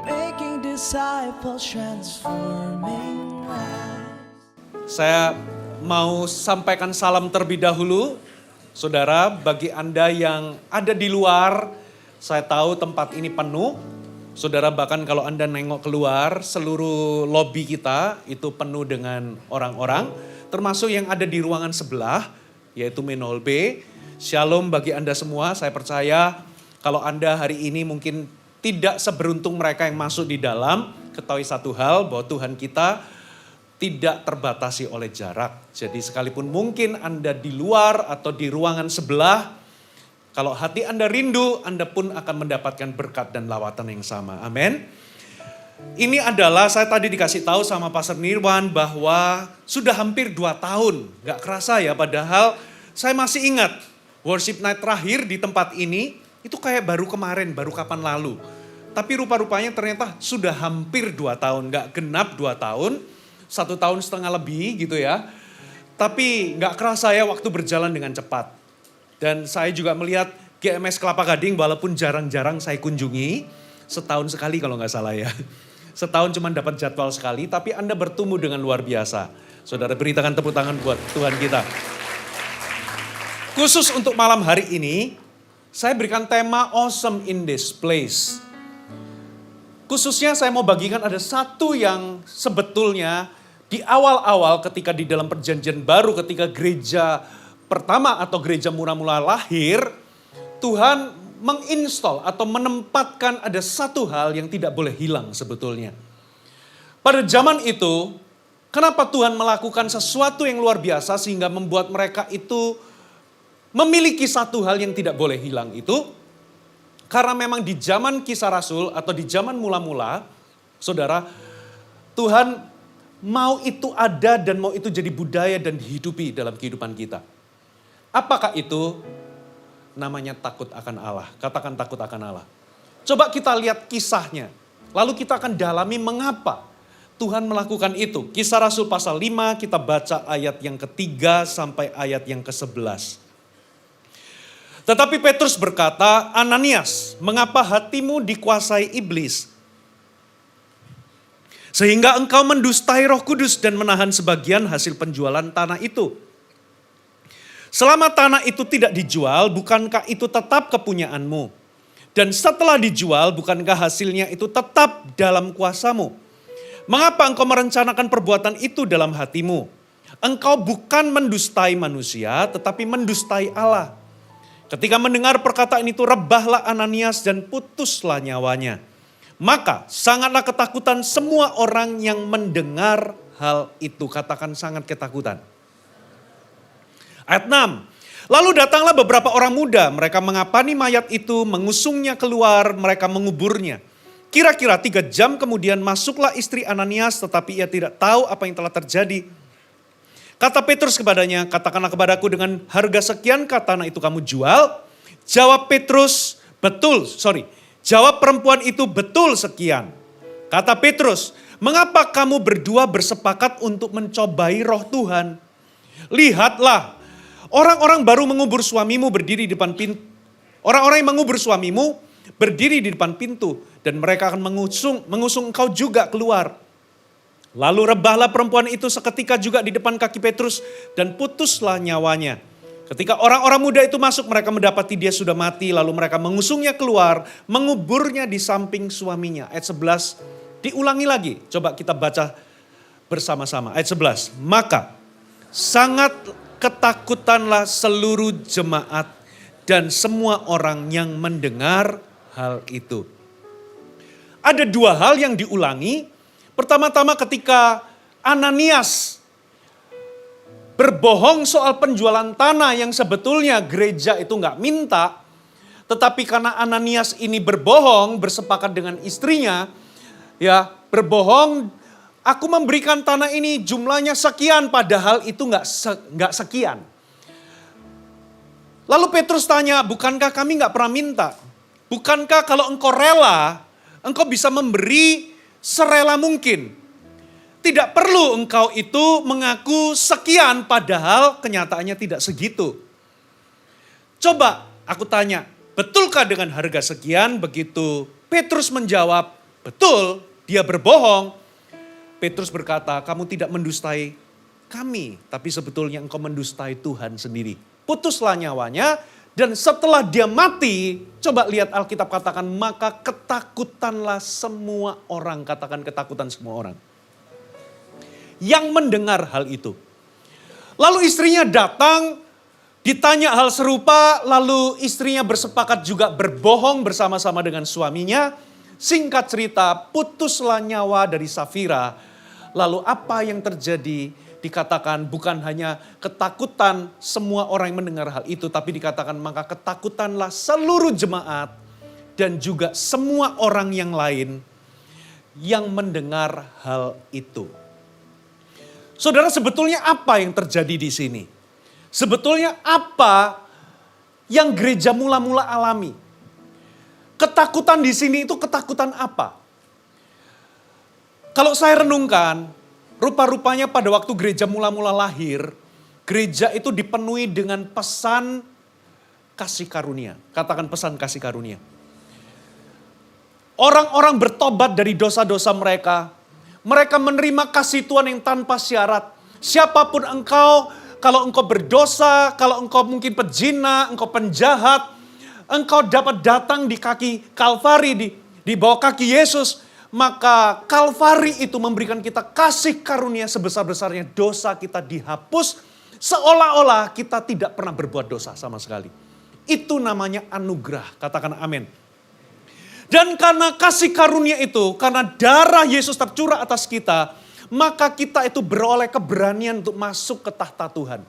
Making disciples, transforming lives. Saya mau sampaikan salam terlebih dahulu. Saudara, bagi Anda yang ada di luar, saya tahu tempat ini penuh. Saudara, bahkan kalau Anda nengok keluar, seluruh lobi kita itu penuh dengan orang-orang. Termasuk yang ada di ruangan sebelah, yaitu Menol B. Shalom bagi Anda semua, saya percaya kalau Anda hari ini mungkin tidak seberuntung mereka yang masuk di dalam, ketahui satu hal bahwa Tuhan kita tidak terbatasi oleh jarak. Jadi sekalipun mungkin Anda di luar atau di ruangan sebelah, kalau hati Anda rindu, Anda pun akan mendapatkan berkat dan lawatan yang sama. Amin. Ini adalah, saya tadi dikasih tahu sama Pastor Nirwan bahwa sudah hampir 2 tahun. Gak kerasa ya, padahal saya masih ingat worship night terakhir di tempat ini, itu kayak baru kemarin, baru kapan lalu. Tapi rupa-rupanya ternyata sudah hampir 2 tahun, gak genap 2 tahun, 1 tahun setengah lebih gitu ya. Tapi gak kerasa ya waktu berjalan dengan cepat. Dan saya juga melihat GMS Kelapa Gading walaupun jarang-jarang saya kunjungi, setahun sekali kalau gak salah ya. Setahun cuma dapat jadwal sekali, tapi Anda bertumbuh dengan luar biasa. Saudara, berikan tepuk tangan buat Tuhan kita. Khusus untuk malam hari ini, saya berikan tema Awesome in this place. Khususnya saya mau bagikan ada satu yang sebetulnya di awal-awal ketika di dalam perjanjian baru, ketika gereja pertama atau gereja mula-mula lahir, Tuhan menginstal atau menempatkan ada satu hal yang tidak boleh hilang sebetulnya. Pada zaman itu, kenapa Tuhan melakukan sesuatu yang luar biasa sehingga membuat mereka itu memiliki satu hal yang tidak boleh hilang itu? Karena memang di zaman Kisah Rasul atau di zaman mula-mula, saudara, Tuhan mau itu ada dan mau itu jadi budaya dan dihidupi dalam kehidupan kita. Apakah itu? Namanya takut akan Allah. Katakan takut akan Allah. Coba kita lihat kisahnya. Lalu kita akan dalami mengapa Tuhan melakukan itu. Kisah Rasul pasal 5 kita baca ayat yang ketiga sampai ayat yang ke-11. Tetapi Petrus berkata, Ananias, mengapa hatimu dikuasai iblis? Sehingga engkau mendustai Roh Kudus dan menahan sebagian hasil penjualan tanah itu. Selama tanah itu tidak dijual, bukankah itu tetap kepunyaanmu? Dan setelah dijual, bukankah hasilnya itu tetap dalam kuasamu? Mengapa engkau merencanakan perbuatan itu dalam hatimu? Engkau bukan mendustai manusia, tetapi mendustai Allah. Ketika mendengar perkataan itu, rebahlah Ananias dan putuslah nyawanya. Maka sangatlah ketakutan semua orang yang mendengar hal itu. Katakan sangat ketakutan. Ayat 6. Lalu datanglah beberapa orang muda, mereka mengapani mayat itu, mengusungnya keluar, mereka menguburnya. Kira-kira 3 jam kemudian masuklah istri Ananias, tetapi ia tidak tahu apa yang telah terjadi. Kata Petrus kepadanya, katakanlah kepadaku dengan harga sekian tanah itu kamu jual. Jawab Petrus, jawab perempuan itu betul sekian. Kata Petrus, mengapa kamu berdua bersepakat untuk mencobai roh Tuhan? Lihatlah, orang-orang baru mengubur suamimu berdiri di depan pintu. Orang-orang yang mengubur suamimu berdiri di depan pintu. Dan mereka akan mengusung engkau juga keluar. Lalu rebahlah perempuan itu seketika juga di depan kaki Petrus. Dan putuslah nyawanya. Ketika orang-orang muda itu masuk, mereka mendapati dia sudah mati. Lalu mereka mengusungnya keluar, menguburnya di samping suaminya. Ayat 11 diulangi lagi. Coba kita baca bersama-sama. Ayat 11. Maka sangat ketakutanlah seluruh jemaat dan semua orang yang mendengar hal itu. Ada 2 hal yang diulangi. Pertama-tama ketika Ananias berbohong soal penjualan tanah yang sebetulnya gereja itu nggak minta. Tetapi karena Ananias ini berbohong, bersepakat dengan istrinya, ya berbohong, aku memberikan tanah ini jumlahnya sekian, padahal itu nggak sekian. Lalu Petrus tanya, bukankah kami nggak pernah minta? Bukankah kalau engkau rela, engkau bisa memberi serela mungkin. Tidak perlu engkau itu mengaku sekian padahal kenyataannya tidak segitu. Coba aku tanya, betulkah dengan harga sekian? Begitu Petrus menjawab, betul dia berbohong, Petrus berkata, kamu tidak mendustai kami, tapi sebetulnya engkau mendustai Tuhan sendiri. Putuslah nyawanya, dan setelah dia mati, coba lihat Alkitab katakan, maka ketakutanlah semua orang. Katakan ketakutan semua orang yang mendengar hal itu. Lalu istrinya datang, ditanya hal serupa, lalu istrinya bersepakat juga berbohong bersama-sama dengan suaminya. Singkat cerita, putuslah nyawa dari Safira. Lalu apa yang terjadi? Dikatakan bukan hanya ketakutan semua orang yang mendengar hal itu, tapi dikatakan maka ketakutanlah seluruh jemaat dan juga semua orang yang lain yang mendengar hal itu. Saudara, sebetulnya apa yang terjadi di sini? Sebetulnya apa yang gereja mula-mula alami? Ketakutan di sini itu ketakutan apa? Kalau saya renungkan, rupa-rupanya pada waktu gereja mula-mula lahir, gereja itu dipenuhi dengan pesan kasih karunia. Katakan pesan kasih karunia. Orang-orang bertobat dari dosa-dosa mereka. Mereka menerima kasih Tuhan yang tanpa syarat. Siapapun engkau, kalau engkau berdosa, kalau engkau mungkin pezina, engkau penjahat, engkau dapat datang di kaki Kalvari, di bawah kaki Yesus. Maka Kalvari itu memberikan kita kasih karunia sebesar-besarnya. Dosa kita dihapus seolah-olah kita tidak pernah berbuat dosa sama sekali. Itu namanya anugerah. Katakan amin. Dan karena kasih karunia itu, karena darah Yesus tercurah atas kita, maka kita itu beroleh keberanian untuk masuk ke tahta Tuhan.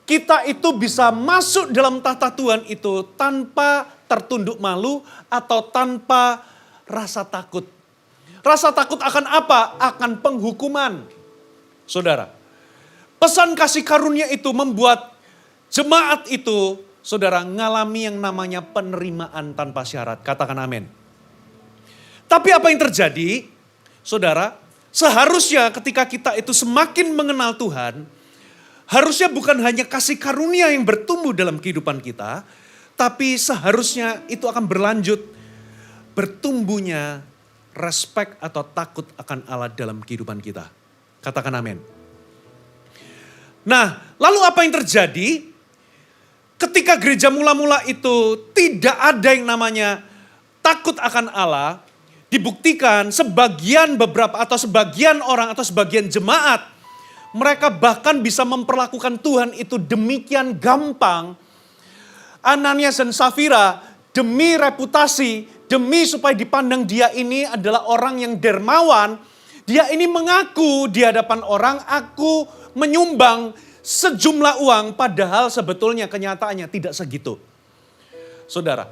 Kita itu bisa masuk dalam tahta Tuhan itu tanpa tertunduk malu atau tanpa rasa takut. Rasa takut akan apa? Akan penghukuman. Saudara, pesan kasih karunia itu membuat jemaat itu, saudara, ngalami yang namanya penerimaan tanpa syarat. Katakan amin. Tapi apa yang terjadi? Saudara, seharusnya ketika kita itu semakin mengenal Tuhan, harusnya bukan hanya kasih karunia yang bertumbuh dalam kehidupan kita, tapi seharusnya itu akan berlanjut bertumbuhnya respek atau takut akan Allah dalam kehidupan kita. Katakan amin. Nah, lalu apa yang terjadi? Ketika gereja mula-mula itu tidak ada yang namanya takut akan Allah, dibuktikan sebagian orang atau sebagian jemaat, mereka bahkan bisa memperlakukan Tuhan itu demikian gampang. Ananias dan Safira demi reputasi, demi supaya dipandang dia ini adalah orang yang dermawan, dia ini mengaku di hadapan orang, aku menyumbang sejumlah uang, padahal sebetulnya kenyataannya tidak segitu. Saudara,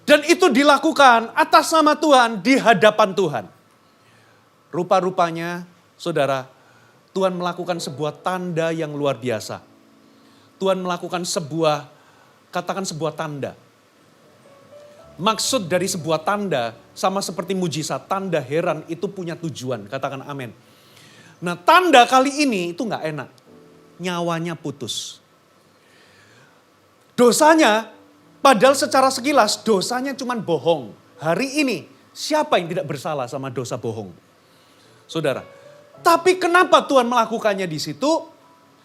dan itu dilakukan atas nama Tuhan di hadapan Tuhan. Rupa-rupanya, saudara, Tuhan melakukan sebuah tanda yang luar biasa. Tuhan melakukan katakan sebuah tanda. Maksud dari sebuah tanda sama seperti mujizat, tanda heran itu punya tujuan. Katakan amin. Nah, tanda kali ini itu gak enak. Nyawanya putus. Dosanya, padahal secara sekilas dosanya cuma bohong. Hari ini siapa yang tidak bersalah sama dosa bohong? Saudara, tapi kenapa Tuhan melakukannya di situ?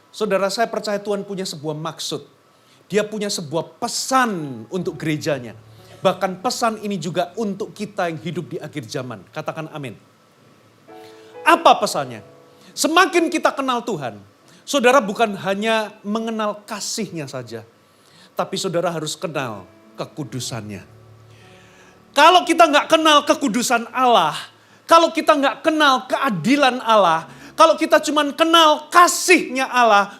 Saudara, saya percaya Tuhan punya sebuah maksud. Dia punya sebuah pesan untuk gerejanya. Bahkan pesan ini juga untuk kita yang hidup di akhir zaman. Katakan amin. Apa pesannya? Semakin kita kenal Tuhan, saudara bukan hanya mengenal kasih-Nya saja, tapi saudara harus kenal kekudusannya. Kalau kita nggak kenal kekudusan Allah, kalau kita nggak kenal keadilan Allah, kalau kita cuma kenal kasih-Nya Allah,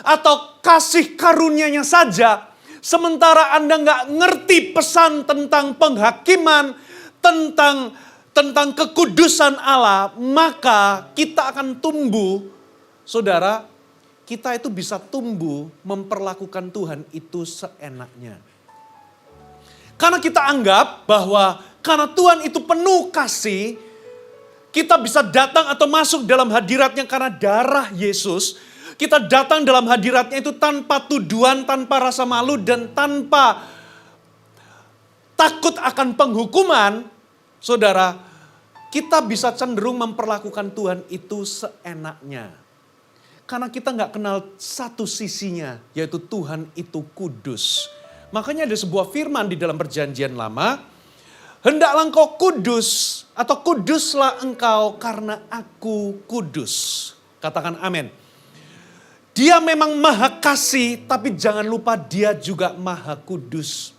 atau kasih karunia-Nya saja, sementara Anda nggak ngerti pesan tentang penghakiman, tentang kekudusan Allah, maka kita akan tumbuh, saudara, kita itu bisa tumbuh memperlakukan Tuhan itu seenaknya. Karena kita anggap bahwa karena Tuhan itu penuh kasih, kita bisa datang atau masuk dalam hadiratnya karena darah Yesus. Kita datang dalam hadiratnya itu tanpa tuduhan, tanpa rasa malu, dan tanpa takut akan penghukuman. Saudara, kita bisa cenderung memperlakukan Tuhan itu seenaknya. Karena kita nggak kenal satu sisinya, yaitu Tuhan itu kudus. Makanya ada sebuah firman di dalam perjanjian lama, hendaklah engkau kudus atau kuduslah engkau karena aku kudus. Katakan amin. Dia memang maha kasih, tapi jangan lupa dia juga maha kudus.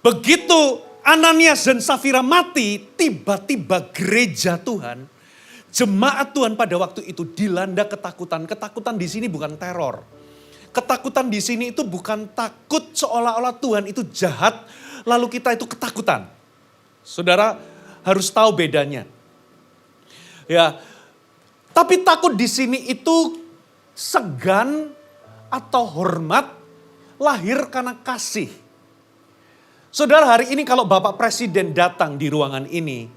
Begitu Ananias dan Safira mati, tiba-tiba gereja Tuhan, jemaat Tuhan pada waktu itu dilanda ketakutan. Ketakutan di sini bukan teror. Ketakutan di sini itu bukan takut seolah-olah Tuhan itu jahat, lalu kita itu ketakutan. Saudara harus tahu bedanya. Ya, tapi takut di sini itu segan atau hormat lahir karena kasih. Saudara, hari ini kalau Bapak Presiden datang di ruangan ini,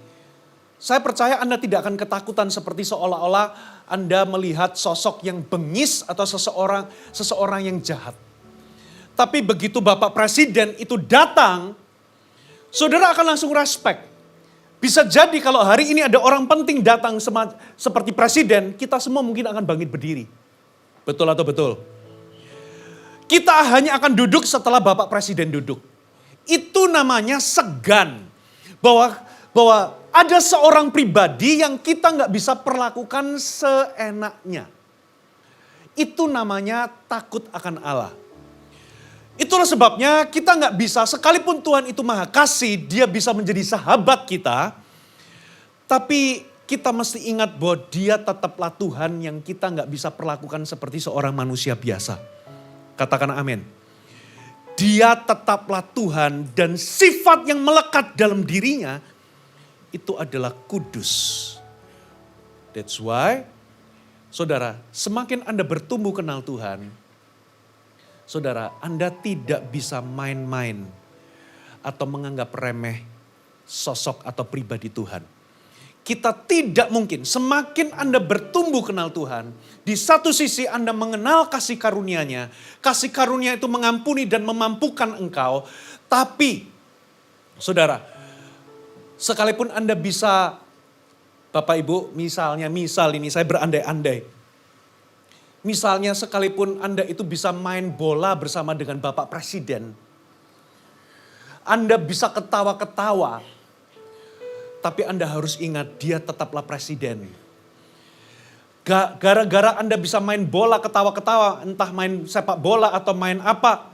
saya percaya Anda tidak akan ketakutan seperti seolah-olah Anda melihat sosok yang bengis atau seseorang yang jahat. Tapi begitu Bapak Presiden itu datang, saudara akan langsung respect. Bisa jadi kalau hari ini ada orang penting datang seperti presiden, kita semua mungkin akan bangkit berdiri. Betul atau betul? Kita hanya akan duduk setelah Bapak Presiden duduk. Itu namanya segan. Bahwa ada seorang pribadi yang kita nggak bisa perlakukan seenaknya. Itu namanya takut akan Allah. Itulah sebabnya kita nggak bisa, sekalipun Tuhan itu maha kasih, dia bisa menjadi sahabat kita. Tapi kita mesti ingat bahwa dia tetaplah Tuhan yang kita nggak bisa perlakukan seperti seorang manusia biasa. Katakan amin. Dia tetaplah Tuhan dan sifat yang melekat dalam dirinya itu adalah kudus. That's why, saudara, semakin Anda bertumbuh kenal Tuhan, saudara, Anda tidak bisa main-main atau menganggap remeh sosok atau pribadi Tuhan. Kita tidak mungkin, semakin Anda bertumbuh kenal Tuhan, di satu sisi Anda mengenal kasih karunia-Nya, kasih karunia itu mengampuni dan memampukan engkau, tapi saudara, sekalipun Anda bisa, Bapak Ibu, misal ini saya berandai-andai. Misalnya sekalipun Anda itu bisa main bola bersama dengan Bapak Presiden. Anda bisa ketawa-ketawa. Tapi Anda harus ingat dia tetaplah presiden. Gara-gara Anda bisa main bola ketawa-ketawa, entah main sepak bola atau main apa.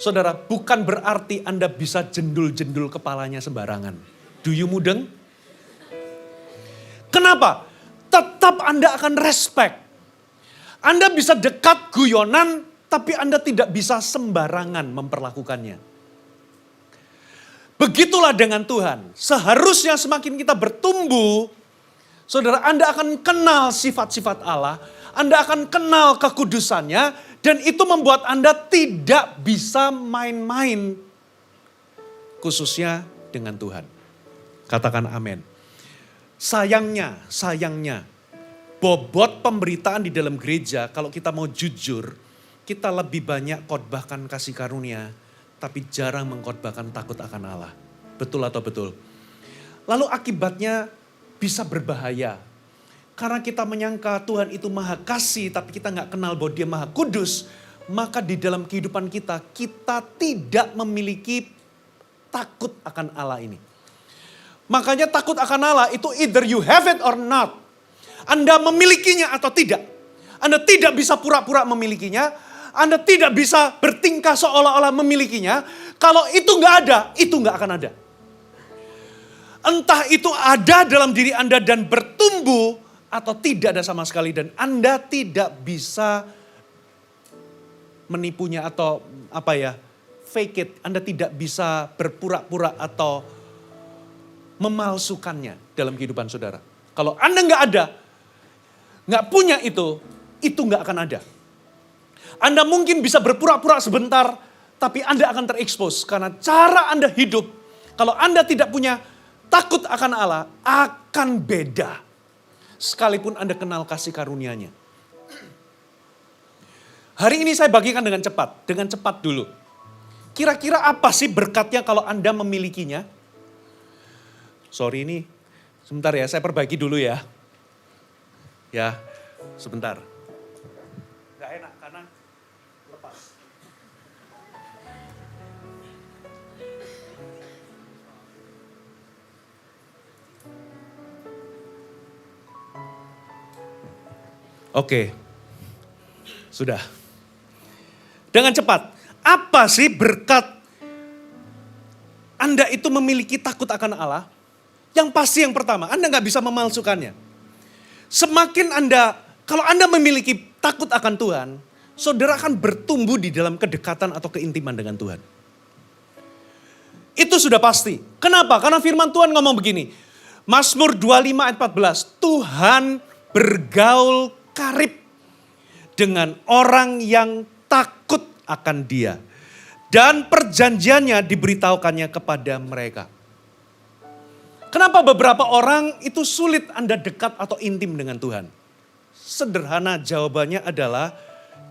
Saudara, bukan berarti Anda bisa jendul-jendul kepalanya sembarangan. Do you mudeng? Kenapa? Tetap Anda akan respect. Anda bisa dekat guyonan, tapi Anda tidak bisa sembarangan memperlakukannya. Begitulah dengan Tuhan. Seharusnya semakin kita bertumbuh, saudara, Anda akan kenal sifat-sifat Allah. Anda akan kenal kekudusannya. Dan itu membuat Anda tidak bisa main-main. Khususnya dengan Tuhan. Katakan amin. Sayangnya, bobot pemberitaan di dalam gereja, kalau kita mau jujur, kita lebih banyak khotbahkan kasih karunia, tapi jarang mengkhotbahkan takut akan Allah. Betul atau betul? Lalu akibatnya bisa berbahaya. Karena kita menyangka Tuhan itu maha kasih, tapi kita nggak kenal bahwa dia maha kudus. Maka di dalam kehidupan kita, kita tidak memiliki takut akan Allah ini. Makanya takut akan Allah itu either you have it or not. Anda memilikinya atau tidak. Anda tidak bisa pura-pura memilikinya. Anda tidak bisa bertingkah seolah-olah memilikinya. Kalau itu nggak ada, itu nggak akan ada. Entah itu ada dalam diri Anda dan bertumbuh atau tidak ada sama sekali. Dan Anda tidak bisa menipunya atau fake it. Anda tidak bisa berpura-pura atau memalsukannya dalam kehidupan saudara. Kalau Anda nggak ada, nggak punya itu nggak akan ada. Anda mungkin bisa berpura-pura sebentar, tapi Anda akan terekspos. Karena cara Anda hidup, kalau Anda tidak punya takut akan Allah, akan beda. Sekalipun Anda kenal kasih karunia-Nya. Hari ini saya bagikan dengan cepat dulu. Kira-kira apa sih berkatnya kalau Anda memilikinya? Sorry ini, sebentar ya, saya perbaiki dulu ya. Ya, sebentar. Gak enak karena lepas. Oke, sudah. Dengan cepat, apa sih berkat Anda itu memiliki takut akan Allah? Yang pasti yang pertama, Anda nggak bisa memalsukannya. Semakin kalau Anda memiliki takut akan Tuhan, saudara akan bertumbuh di dalam kedekatan atau keintiman dengan Tuhan. Itu sudah pasti. Kenapa? Karena firman Tuhan ngomong begini. Mazmur 25 ayat 14. Tuhan bergaul karib dengan orang yang takut akan Dia. Dan perjanjiannya diberitahukannya kepada mereka. Kenapa beberapa orang itu sulit Anda dekat atau intim dengan Tuhan? Sederhana jawabannya adalah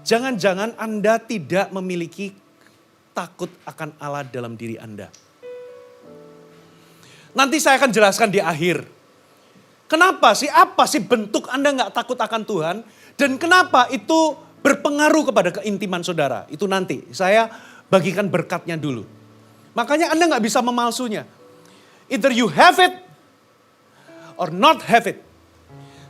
jangan-jangan Anda tidak memiliki takut akan Allah dalam diri Anda. Nanti saya akan jelaskan di akhir. Kenapa sih, apa sih bentuk Anda nggak takut akan Tuhan? Dan kenapa itu berpengaruh kepada keintiman saudara? Itu nanti saya bagikan berkatnya dulu. Makanya Anda nggak bisa memalsunya. Either you have it or not have it.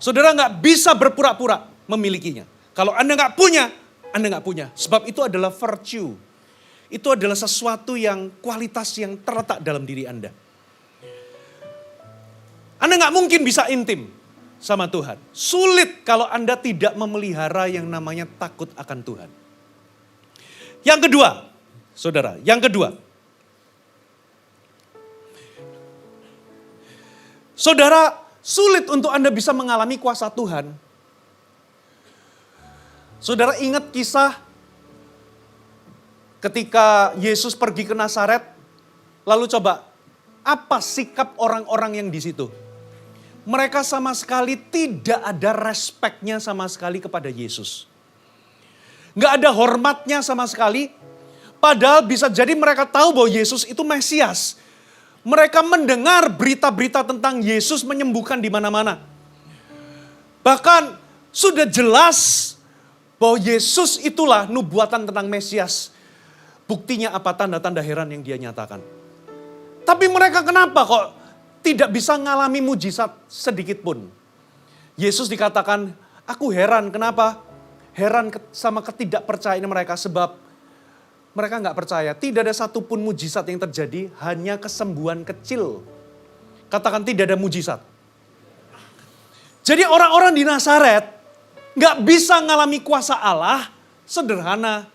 Saudara nggak bisa berpura-pura memilikinya. Kalau Anda nggak punya, Anda nggak punya. Sebab itu adalah virtue. Itu adalah sesuatu yang kualitas yang terletak dalam diri Anda. Anda nggak mungkin bisa intim sama Tuhan. Sulit kalau Anda tidak memelihara yang namanya takut akan Tuhan. Yang kedua, saudara, yang kedua. Saudara, sulit untuk Anda bisa mengalami kuasa Tuhan. Saudara ingat kisah ketika Yesus pergi ke Nazaret, lalu coba, apa sikap orang-orang yang di situ? Mereka sama sekali tidak ada respeknya sama sekali kepada Yesus. Nggak ada hormatnya sama sekali, padahal bisa jadi mereka tahu bahwa Yesus itu Mesias. Mereka mendengar berita-berita tentang Yesus menyembuhkan di mana-mana. Bahkan sudah jelas bahwa Yesus itulah nubuatan tentang Mesias. Buktinya apa? Tanda-tanda heran yang dia nyatakan. Tapi mereka kenapa kok tidak bisa mengalami mujizat sedikit pun? Yesus dikatakan, aku heran. Kenapa? Heran sama ketidakpercayaan mereka sebab mereka nggak percaya. Tidak ada satupun mujizat yang terjadi, hanya kesembuhan kecil. Katakan tidak ada mujizat. Jadi orang-orang di Nazaret nggak bisa mengalami kuasa Allah, sederhana.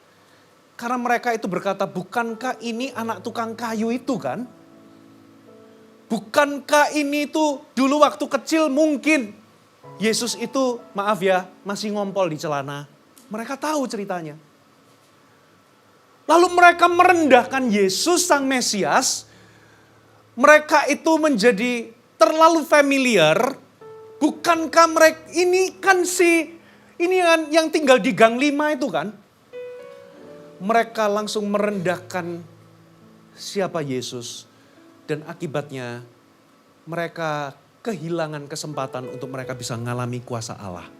Karena mereka itu berkata, bukankah ini anak tukang kayu itu kan? Bukankah ini itu dulu waktu kecil mungkin Yesus itu, maaf ya, masih ngompol di celana. Mereka tahu ceritanya. Lalu mereka merendahkan Yesus sang Mesias. Mereka itu menjadi terlalu familiar. Bukankah mereka ini kan ini kan yang tinggal di Gang 5 itu kan? Mereka langsung merendahkan siapa Yesus. Dan akibatnya mereka kehilangan kesempatan untuk mereka bisa mengalami kuasa Allah.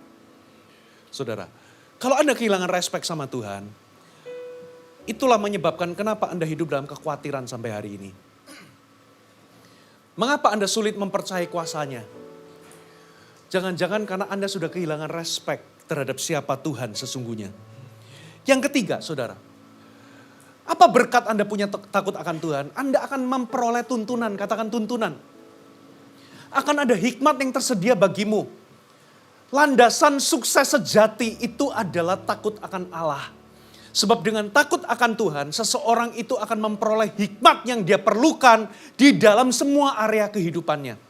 Saudara, kalau Anda kehilangan respek sama Tuhan, itulah menyebabkan kenapa Anda hidup dalam kekhawatiran sampai hari ini. Mengapa Anda sulit mempercayai kuasanya? Jangan-jangan karena Anda sudah kehilangan respek terhadap siapa Tuhan sesungguhnya. Yang ketiga, saudara. Apa berkat Anda punya takut akan Tuhan? Anda akan memperoleh tuntunan, katakan tuntunan. Akan ada hikmat yang tersedia bagimu. Landasan sukses sejati itu adalah takut akan Allah. Sebab dengan takut akan Tuhan, seseorang itu akan memperoleh hikmat yang dia perlukan di dalam semua area kehidupannya.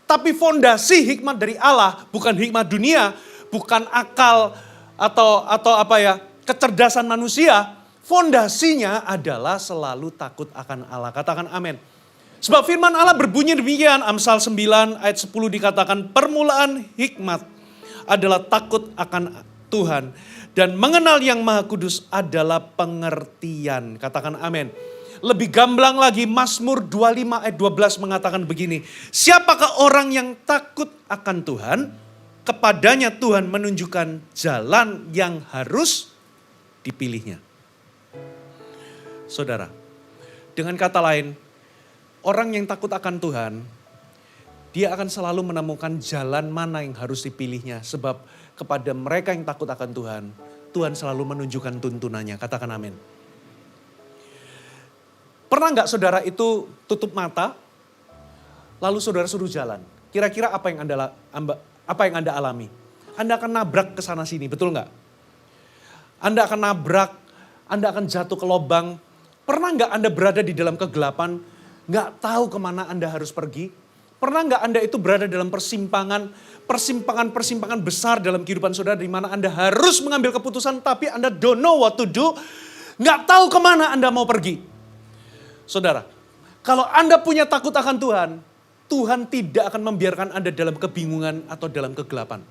Tapi fondasi hikmat dari Allah bukan hikmat dunia, bukan akal atau kecerdasan manusia. Fondasinya adalah selalu takut akan Allah. Katakan amin. Sebab firman Allah berbunyi demikian, Amsal 9 ayat 10 dikatakan, permulaan hikmat adalah takut akan Tuhan. Dan mengenal yang Maha Kudus adalah pengertian. Katakan amin. Lebih gamblang lagi, Mazmur 25 ayat 12 mengatakan begini. Siapakah orang yang takut akan Tuhan? Kepadanya Tuhan menunjukkan jalan yang harus dipilihnya. Saudara, dengan kata lain, orang yang takut akan Tuhan, dia akan selalu menemukan jalan mana yang harus dipilihnya. Sebab kepada mereka yang takut akan Tuhan, Tuhan selalu menunjukkan tuntunannya. Katakan amin. Pernah nggak saudara itu tutup mata, lalu saudara suruh jalan? Kira-kira apa yang Anda alami? Anda akan nabrak ke sana sini, betul nggak? Anda akan nabrak, Anda akan jatuh ke lubang. Pernah nggak Anda berada di dalam kegelapan, nggak tahu kemana Anda harus pergi? Pernah nggak Anda itu berada dalam persimpangan besar dalam kehidupan saudara, di mana Anda harus mengambil keputusan, tapi Anda don't know what to do, nggak tahu kemana Anda mau pergi. Saudara, kalau Anda punya takut akan Tuhan, Tuhan tidak akan membiarkan Anda dalam kebingungan atau dalam kegelapan.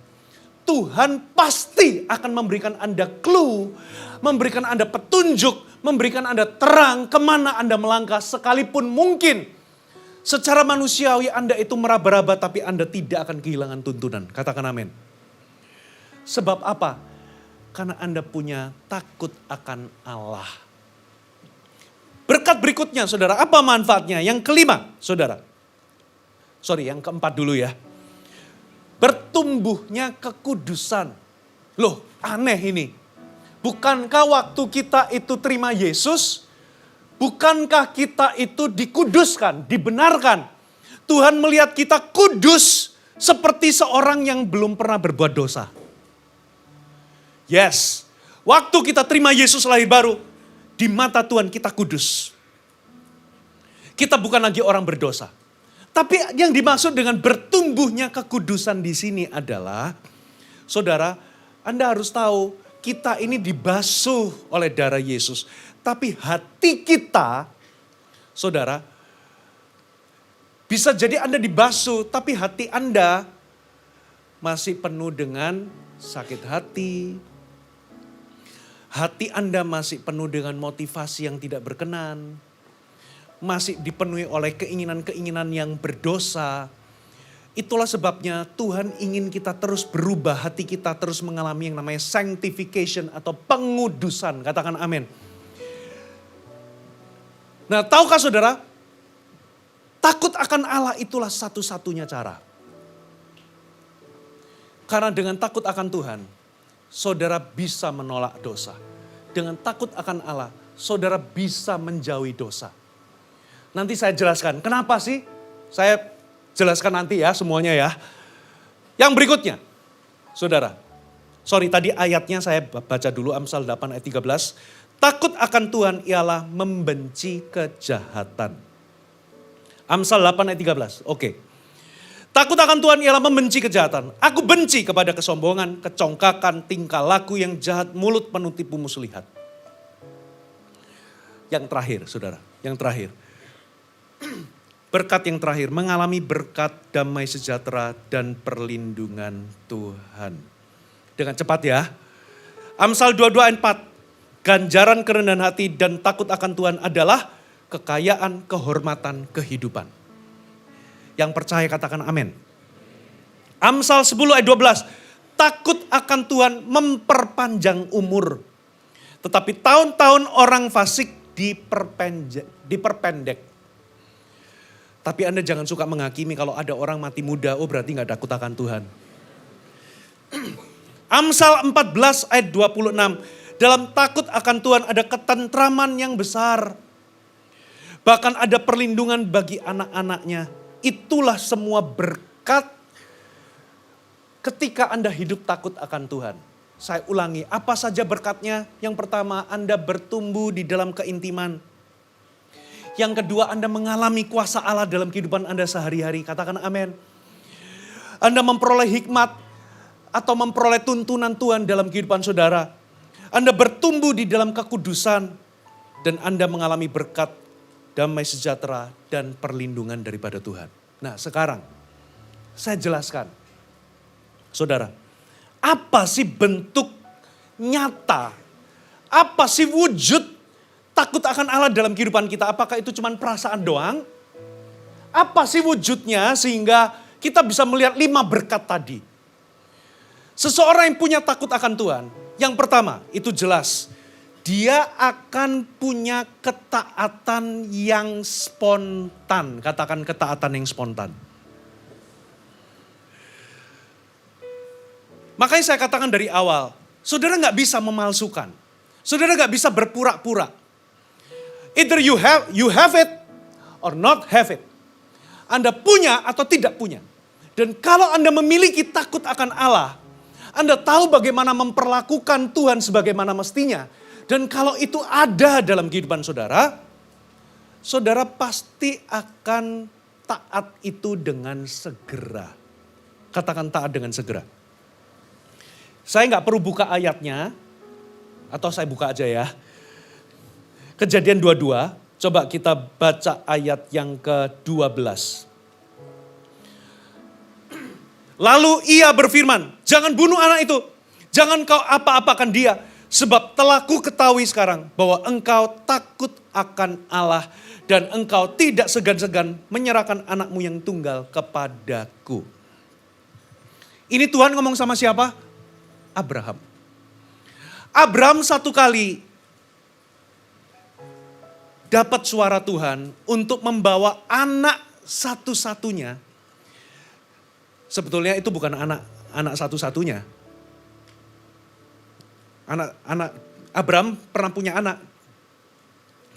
Tuhan pasti akan memberikan Anda clue, memberikan Anda petunjuk, memberikan Anda terang kemana Anda melangkah, sekalipun mungkin secara manusiawi Anda itu meraba-raba, tapi Anda tidak akan kehilangan tuntunan. Katakan amin. Sebab apa? Karena Anda punya takut akan Allah. Berkat berikutnya saudara, apa manfaatnya? Yang kelima saudara. Yang keempat dulu ya. Bertumbuhnya kekudusan. Loh, aneh ini. Bukankah waktu kita itu terima Yesus, bukankah kita itu dikuduskan, dibenarkan? Tuhan melihat kita kudus seperti seorang yang belum pernah berbuat dosa. Yes, waktu kita terima Yesus lahir baru, di mata Tuhan kita kudus. Kita bukan lagi orang berdosa. Tapi yang dimaksud dengan bertumbuhnya kekudusan di sini adalah, saudara, Anda harus tahu kita ini dibasuh oleh darah Yesus. Tapi hati kita, saudara, bisa jadi Anda dibasuh, tapi hati Anda masih penuh dengan sakit hati. Hati Anda masih penuh dengan motivasi yang tidak berkenan. Masih dipenuhi oleh keinginan-keinginan yang berdosa. Itulah sebabnya Tuhan ingin kita terus berubah, hati kita terus mengalami yang namanya sanctification atau pengudusan. Katakan amin. Nah, tahukah saudara, takut akan Allah itulah satu-satunya cara. Karena dengan takut akan Tuhan, saudara bisa menolak dosa. Dengan takut akan Allah, saudara bisa menjauhi dosa. Nanti saya jelaskan, kenapa sih? Saya jelaskan nanti ya semuanya ya. Yang berikutnya, saudara. Tadi ayatnya saya baca dulu, Amsal 8 ayat 13. Takut akan Tuhan ialah membenci kejahatan. Amsal 8 ayat 13, oke. Takut akan Tuhan ialah membenci kejahatan. Aku benci kepada kesombongan, kecongkakan, tingkah laku yang jahat, mulut penuh tipu muslihat. Yang terakhir, saudara, yang terakhir. Berkat yang terakhir, mengalami berkat damai sejahtera dan perlindungan Tuhan. Dengan cepat ya. Amsal 22 ayat 4. Ganjaran kerendahan hati dan takut akan Tuhan adalah kekayaan, kehormatan, kehidupan. Yang percaya katakan amin. Amsal 10 ayat 12. Takut akan Tuhan memperpanjang umur. Tetapi tahun-tahun orang fasik diperpendek. Tapi Anda jangan suka menghakimi kalau ada orang mati muda, oh berarti gak takut akan Tuhan. Amsal 14 ayat 26. Dalam takut akan Tuhan ada ketentraman yang besar. Bahkan ada perlindungan bagi anak-anaknya. Itulah semua berkat ketika Anda hidup takut akan Tuhan. Saya ulangi, apa saja berkatnya? Yang pertama, Anda bertumbuh di dalam keintiman. Yang kedua, Anda mengalami kuasa Allah dalam kehidupan Anda sehari-hari. Katakan amin. Anda memperoleh hikmat atau memperoleh tuntunan Tuhan dalam kehidupan saudara. Anda bertumbuh di dalam kekudusan dan Anda mengalami berkat, damai sejahtera dan perlindungan daripada Tuhan. Nah, sekarang saya jelaskan. Saudara, apa sih bentuk nyata? Apa sih wujud takut akan Allah dalam kehidupan kita, apakah itu cuma perasaan doang? Apa sih wujudnya sehingga kita bisa melihat 5 berkat tadi? Seseorang yang punya takut akan Tuhan, yang pertama itu jelas, dia akan punya ketaatan yang spontan. Katakan ketaatan yang spontan. Makanya saya katakan dari awal, saudara gak bisa memalsukan. Saudara gak bisa berpura-pura. Either you have it or not have it. Anda punya atau tidak punya. Dan kalau Anda memiliki takut akan Allah, Anda tahu bagaimana memperlakukan Tuhan sebagaimana mestinya. Dan kalau itu ada dalam kehidupan saudara, saudara pasti akan taat itu dengan segera. Katakan taat dengan segera. Saya nggak perlu buka ayatnya, atau saya buka aja ya. Kejadian 22, coba kita baca ayat yang ke-12. Lalu ia berfirman, jangan bunuh anak itu, jangan kau apa-apakan dia. Sebab telah ku ketahui sekarang bahwa engkau takut akan Allah dan engkau tidak segan-segan menyerahkan anakmu yang tunggal kepadaku. Ini Tuhan ngomong sama siapa? Abraham. Abraham satu kali dapat suara Tuhan untuk membawa anak satu-satunya. Sebetulnya itu bukan anak satu-satunya. Anak Abraham pernah punya anak.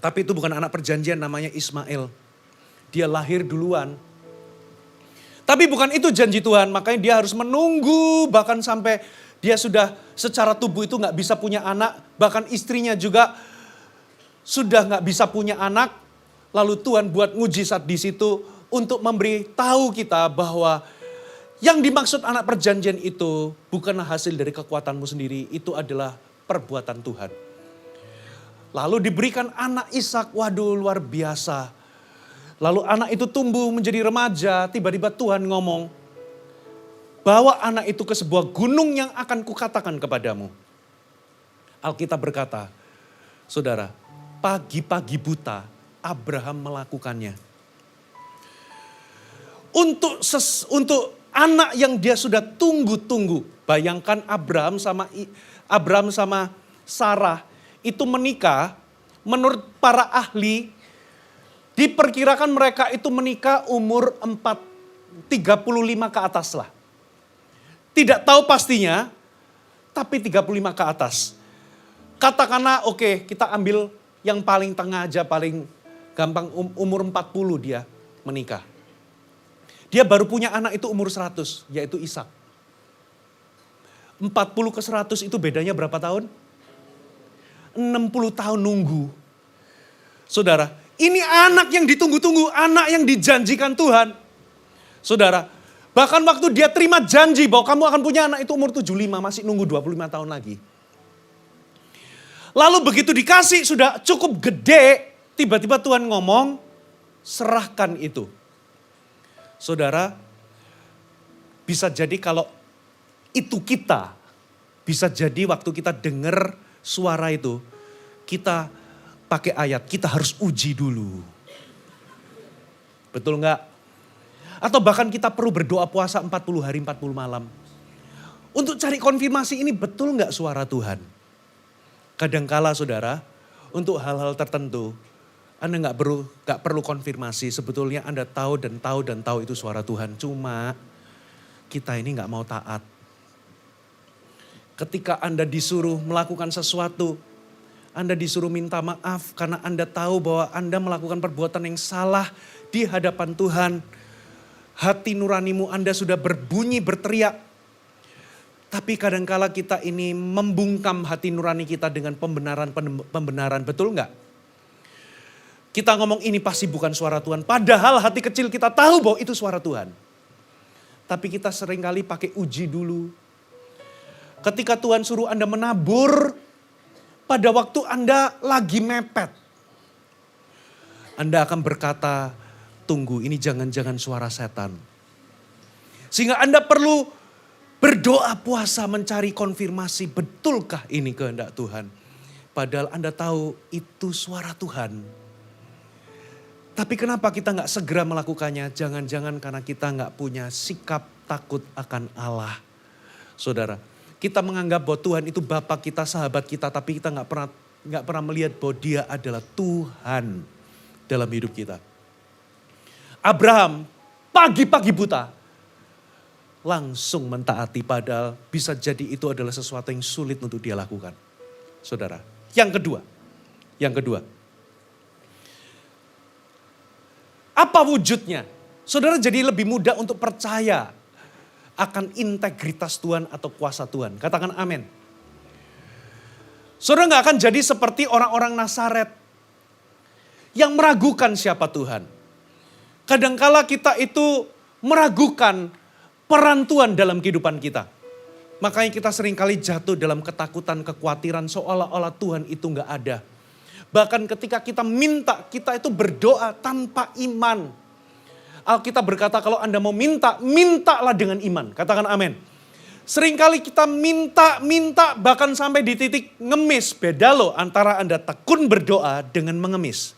Tapi itu bukan anak perjanjian, namanya Ismail. Dia lahir duluan. Tapi bukan itu janji Tuhan, makanya dia harus menunggu bahkan sampai dia sudah secara tubuh itu gak bisa punya anak. Bahkan istrinya juga sudah gak bisa punya anak. Lalu Tuhan buat mujizat di situ untuk memberi tahu kita bahwa yang dimaksud anak perjanjian itu bukanlah hasil dari kekuatanmu sendiri. Itu adalah perbuatan Tuhan. Lalu diberikan anak Ishak, waduh luar biasa. Lalu anak itu tumbuh menjadi remaja, tiba-tiba Tuhan ngomong, bawa anak itu ke sebuah gunung yang akan kukatakan kepadamu. Alkitab berkata, saudara, pagi-pagi buta Abraham melakukannya. Untuk anak yang dia sudah tunggu-tunggu. Bayangkan Abraham sama Sarah itu menikah. Menurut para ahli, diperkirakan mereka itu menikah umur 35 ke atas lah. Tidak tahu pastinya, tapi 35 ke atas. Katakanlah oke, kita ambil yang paling tengah aja, paling gampang umur 40 dia menikah. Dia baru punya anak itu umur 100, yaitu Ishak. 40 ke 100 itu bedanya berapa tahun? 60 tahun nunggu. Saudara, ini anak yang ditunggu-tunggu, anak yang dijanjikan Tuhan. Saudara, bahkan waktu dia terima janji bahwa kamu akan punya anak itu umur 75, masih nunggu 25 tahun lagi. Lalu begitu dikasih sudah cukup gede, tiba-tiba Tuhan ngomong, serahkan itu. Saudara, bisa jadi kalau itu kita, bisa jadi waktu kita dengar suara itu, kita pakai ayat, kita harus uji dulu. Betul enggak? Atau bahkan kita perlu berdoa puasa 40 hari 40 malam. Untuk cari konfirmasi ini betul enggak suara Tuhan? Kadangkala saudara, untuk hal-hal tertentu, Anda nggak perlu konfirmasi. Sebetulnya Anda tahu itu suara Tuhan. Cuma kita ini nggak mau taat. Ketika Anda disuruh melakukan sesuatu, Anda disuruh minta maaf karena Anda tahu bahwa Anda melakukan perbuatan yang salah di hadapan Tuhan. Hati nuranimu Anda sudah berbunyi, berteriak. Tapi kadangkala kita ini membungkam hati nurani kita dengan pembenaran. Betul nggak? Kita ngomong ini pasti bukan suara Tuhan. Padahal hati kecil kita tahu bahwa itu suara Tuhan. Tapi kita seringkali pakai uji dulu. Ketika Tuhan suruh Anda menabur, pada waktu Anda lagi mepet. Anda akan berkata, tunggu ini jangan-jangan suara setan. Sehingga Anda perlu berdoa puasa mencari konfirmasi, betulkah ini kehendak Tuhan? Padahal Anda tahu itu suara Tuhan. Tapi kenapa kita nggak segera melakukannya? Jangan-jangan karena kita nggak punya sikap takut akan Allah. Saudara, kita menganggap bahwa Tuhan itu Bapa kita, sahabat kita, tapi kita nggak pernah melihat bahwa Dia adalah Tuhan dalam hidup kita. Abraham pagi-pagi buta langsung mentaati, padahal bisa jadi itu adalah sesuatu yang sulit untuk dia lakukan. Saudara, yang kedua. Apa wujudnya? Saudara jadi lebih mudah untuk percaya akan integritas Tuhan atau kuasa Tuhan. Katakan amin. Saudara gak akan jadi seperti orang-orang Nazaret yang meragukan siapa Tuhan. Kadangkala kita itu meragukan peran Tuhan dalam kehidupan kita. Makanya kita seringkali jatuh dalam ketakutan, kekhawatiran seolah-olah Tuhan itu gak ada. Bahkan ketika kita minta, kita itu berdoa tanpa iman. Alkitab berkata kalau Anda mau minta, mintalah dengan iman. Katakan amin. Seringkali kita minta bahkan sampai di titik ngemis. Beda loh antara Anda tekun berdoa dengan mengemis.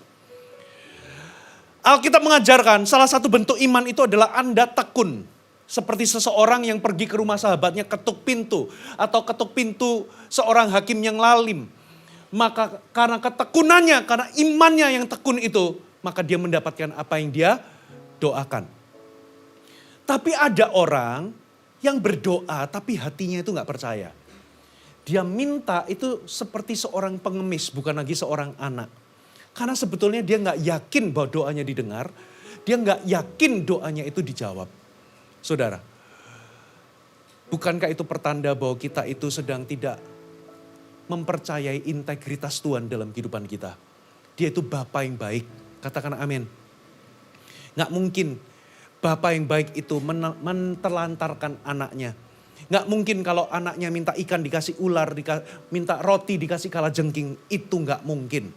Alkitab mengajarkan salah satu bentuk iman itu adalah Anda tekun. Seperti seseorang yang pergi ke rumah sahabatnya ketuk pintu. Atau ketuk pintu seorang hakim yang lalim. Maka karena ketekunannya, karena imannya yang tekun itu. Maka dia mendapatkan apa yang dia doakan. Tapi ada orang yang berdoa tapi hatinya itu gak percaya. Dia minta itu seperti seorang pengemis, bukan lagi seorang anak. Karena sebetulnya dia gak yakin bahwa doanya didengar. Dia gak yakin doanya itu dijawab. Saudara, bukankah itu pertanda bahwa kita itu sedang tidak mempercayai integritas Tuhan dalam kehidupan kita? Dia itu Bapa yang baik. Katakan amin. Gak mungkin Bapa yang baik itu mentelantarkan anaknya. Gak mungkin kalau anaknya minta ikan dikasih ular, minta roti dikasih kalajengking. Itu gak mungkin.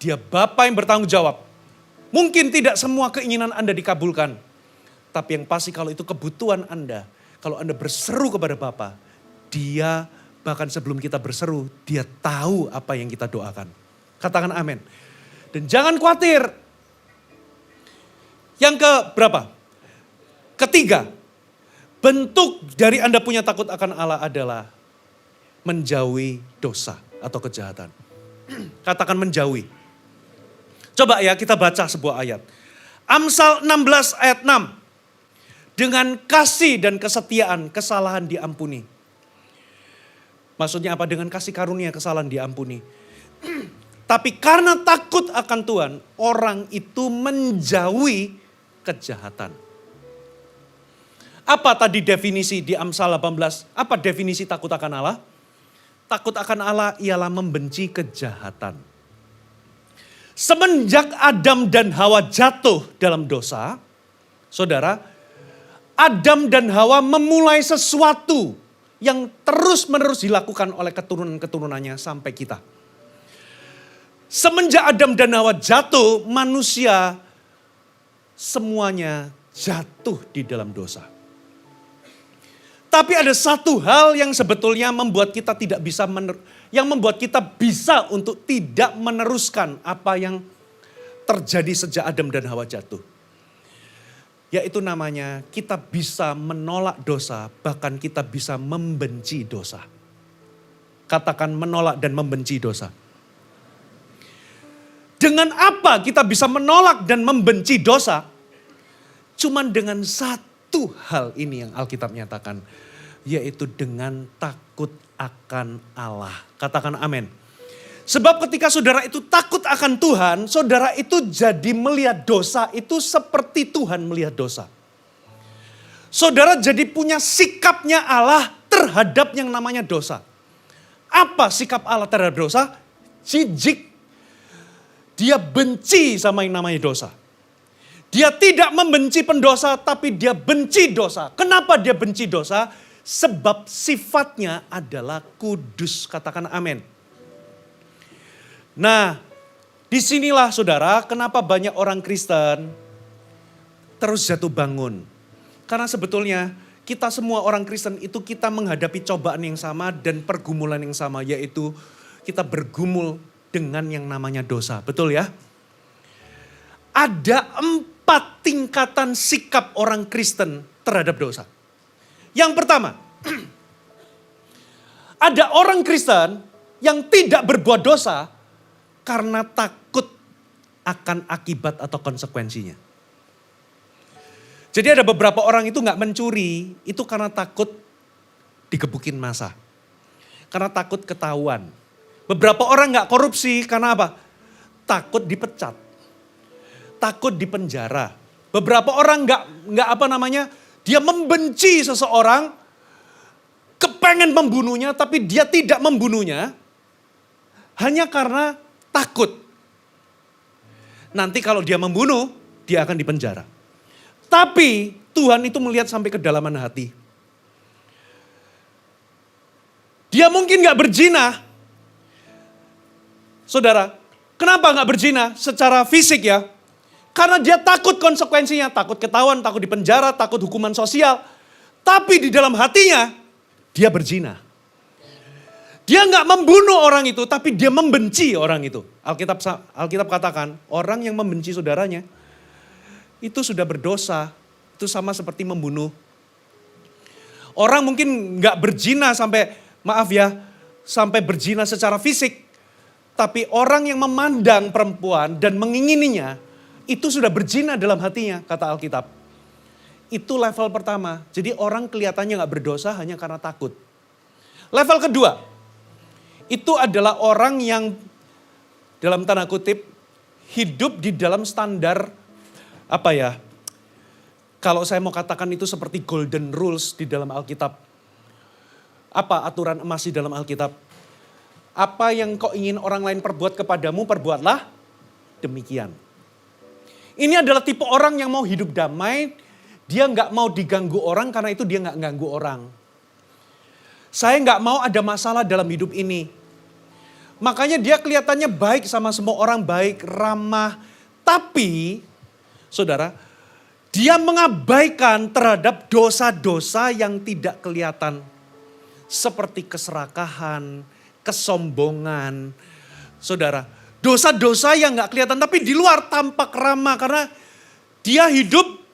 Dia Bapa yang bertanggung jawab. Mungkin tidak semua keinginan Anda dikabulkan. Tapi yang pasti kalau itu kebutuhan Anda. Kalau Anda berseru kepada Bapa, Dia bahkan sebelum kita berseru, Dia tahu apa yang kita doakan. Katakan amin. Dan jangan khawatir. Yang ke berapa? Ketiga, bentuk dari Anda punya takut akan Allah adalah menjauhi dosa atau kejahatan. Katakan menjauhi. Coba ya kita baca sebuah ayat. Amsal 16 ayat 6. Dengan kasih dan kesetiaan kesalahan diampuni. Maksudnya apa? Dengan kasih karunia kesalahan diampuni. Tapi karena takut akan Tuhan, orang itu menjauhi kejahatan. Apa tadi definisi di Amsal 18? Apa definisi takut akan Allah? Takut akan Allah ialah membenci kejahatan. Semenjak Adam dan Hawa jatuh dalam dosa, saudara, Adam dan Hawa memulai sesuatu yang terus-menerus dilakukan oleh keturunan-keturunannya sampai kita. Semenjak Adam dan Hawa jatuh, manusia semuanya jatuh di dalam dosa. Tapi ada satu hal yang sebetulnya membuat kita bisa untuk tidak meneruskan apa yang terjadi sejak Adam dan Hawa jatuh. Yaitu namanya kita bisa menolak dosa, bahkan kita bisa membenci dosa. Katakan menolak dan membenci dosa. Dengan apa kita bisa menolak dan membenci dosa? Cuman dengan satu hal ini yang Alkitab nyatakan. Yaitu dengan takut akan Allah. Katakan amin. Sebab ketika saudara itu takut akan Tuhan, saudara itu jadi melihat dosa itu seperti Tuhan melihat dosa. Saudara jadi punya sikapnya Allah terhadap yang namanya dosa. Apa sikap Allah terhadap dosa? Jijik. Dia benci sama yang namanya dosa. Dia tidak membenci pendosa, tapi dia benci dosa. Kenapa dia benci dosa? Sebab sifatnya adalah kudus. Katakan amin. Nah, disinilah saudara kenapa banyak orang Kristen terus jatuh bangun. Karena sebetulnya kita semua orang Kristen itu kita menghadapi cobaan yang sama dan pergumulan yang sama. Yaitu kita bergumul dengan yang namanya dosa. Betul ya? Ada 4 tingkatan sikap orang Kristen terhadap dosa. Yang pertama, ada orang Kristen yang tidak berbuat dosa karena takut akan akibat atau konsekuensinya. Jadi ada beberapa orang itu nggak mencuri, itu karena takut digebukin masa. Karena takut ketahuan. Beberapa orang nggak korupsi karena apa? Takut dipecat. Takut dipenjara. Beberapa orang dia membenci seseorang, kepengen membunuhnya tapi dia tidak membunuhnya hanya karena takut. Nanti kalau dia membunuh, dia akan dipenjara. Tapi Tuhan itu melihat sampai kedalaman hati. Dia mungkin gak berzina. Saudara, kenapa gak berzina secara fisik ya? Karena dia takut konsekuensinya, takut ketahuan, takut dipenjara, takut hukuman sosial. Tapi di dalam hatinya, dia berzina. Dia gak membunuh orang itu, tapi dia membenci orang itu. Alkitab katakan, orang yang membenci saudaranya, itu sudah berdosa. Itu sama seperti membunuh. Orang mungkin gak berzina sampai berzina secara fisik. Tapi orang yang memandang perempuan dan mengingininya, itu sudah berzina dalam hatinya, kata Alkitab. Itu level pertama. Jadi orang kelihatannya gak berdosa hanya karena takut. Level kedua, itu adalah orang yang dalam tanda kutip hidup di dalam standar kalau saya mau katakan itu seperti golden rules di dalam Alkitab. Apa aturan emas di dalam Alkitab? Apa yang kau ingin orang lain perbuat kepadamu, perbuatlah demikian. Ini adalah tipe orang yang mau hidup damai. Dia gak mau diganggu orang karena itu dia gak ganggu orang. Saya gak mau ada masalah dalam hidup ini. Makanya dia kelihatannya baik sama semua orang, baik, ramah. Tapi, saudara, dia mengabaikan terhadap dosa-dosa yang tidak kelihatan. Seperti keserakahan, kesombongan. Saudara, dosa-dosa yang gak kelihatan tapi di luar tampak ramah. Karena dia hidup,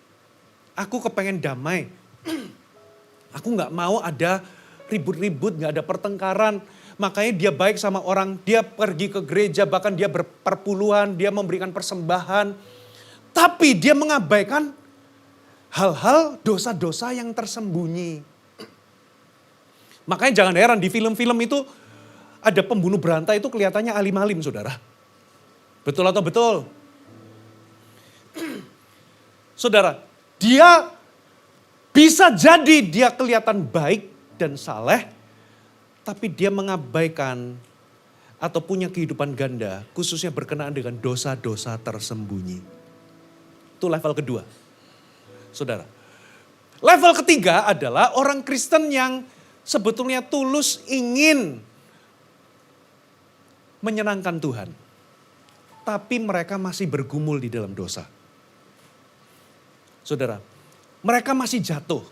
aku kepengen damai. Aku gak mau ada ribut-ribut, gak ada pertengkaran. Makanya dia baik sama orang, dia pergi ke gereja, bahkan dia berperpuluhan, dia memberikan persembahan. Tapi dia mengabaikan hal-hal dosa-dosa yang tersembunyi. Makanya jangan heran di film-film itu ada pembunuh berantai itu kelihatannya alim-alim, saudara. Betul atau betul? Saudara, dia bisa jadi dia kelihatan baik dan saleh, tapi dia mengabaikan atau punya kehidupan ganda, khususnya berkenaan dengan dosa-dosa tersembunyi. Itu level kedua. Saudara. Level ketiga adalah orang Kristen yang sebetulnya tulus ingin menyenangkan Tuhan. Tapi mereka masih bergumul di dalam dosa. Saudara, mereka masih jatuh.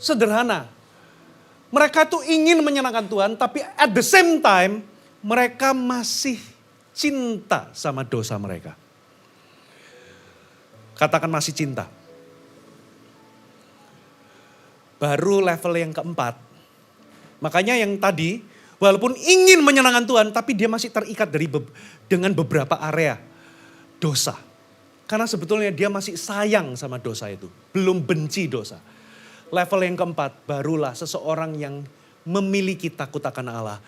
Sederhana. Mereka tuh ingin menyenangkan Tuhan, tapi at the same time mereka masih cinta sama dosa mereka. Katakan masih cinta. Baru level yang keempat. Makanya yang tadi, walaupun ingin menyenangkan Tuhan, tapi dia masih terikat dengan beberapa area dosa. Karena sebetulnya dia masih sayang sama dosa itu, belum benci dosa. Level yang keempat, barulah seseorang yang memiliki takut akan Allah.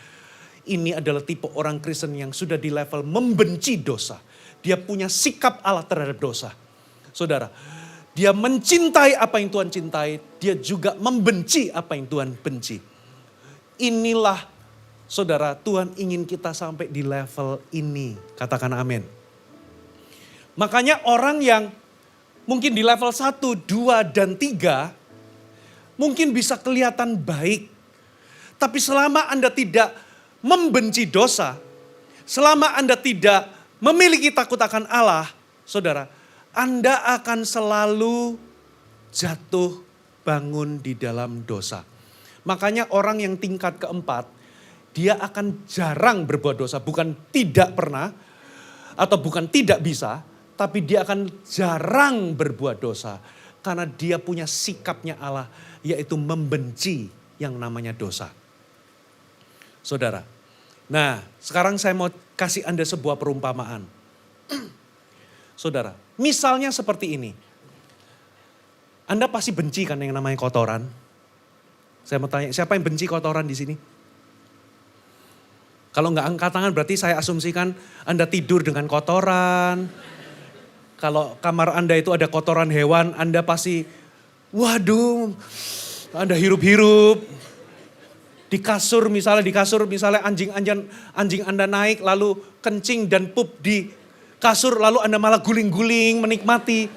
Ini adalah tipe orang Kristen yang sudah di level membenci dosa. Dia punya sikap Allah terhadap dosa. Saudara, dia mencintai apa yang Tuhan cintai, dia juga membenci apa yang Tuhan benci. Inilah, saudara, Tuhan ingin kita sampai di level ini. Katakan amin. Makanya orang yang mungkin di level 1, 2, dan 3, mungkin bisa kelihatan baik. Tapi selama Anda tidak membenci dosa, selama Anda tidak memiliki takut akan Allah, saudara, Anda akan selalu jatuh bangun di dalam dosa. Makanya orang yang tingkat keempat, dia akan jarang berbuat dosa. Bukan tidak pernah atau bukan tidak bisa, tapi dia akan jarang berbuat dosa. Karena dia punya sikapnya Allah, yaitu membenci yang namanya dosa. Saudara, nah sekarang saya mau kasih Anda sebuah perumpamaan. Saudara, misalnya seperti ini. Anda pasti benci kan yang namanya kotoran? Saya mau tanya, siapa yang benci kotoran di sini? Kalau nggak angkat tangan berarti saya asumsikan Anda tidur dengan kotoran. Kalau kamar Anda itu ada kotoran hewan, Anda pasti, waduh, Anda hirup-hirup. Di kasur misalnya anjing Anda naik lalu kencing dan pup di kasur, lalu Anda malah guling-guling menikmati.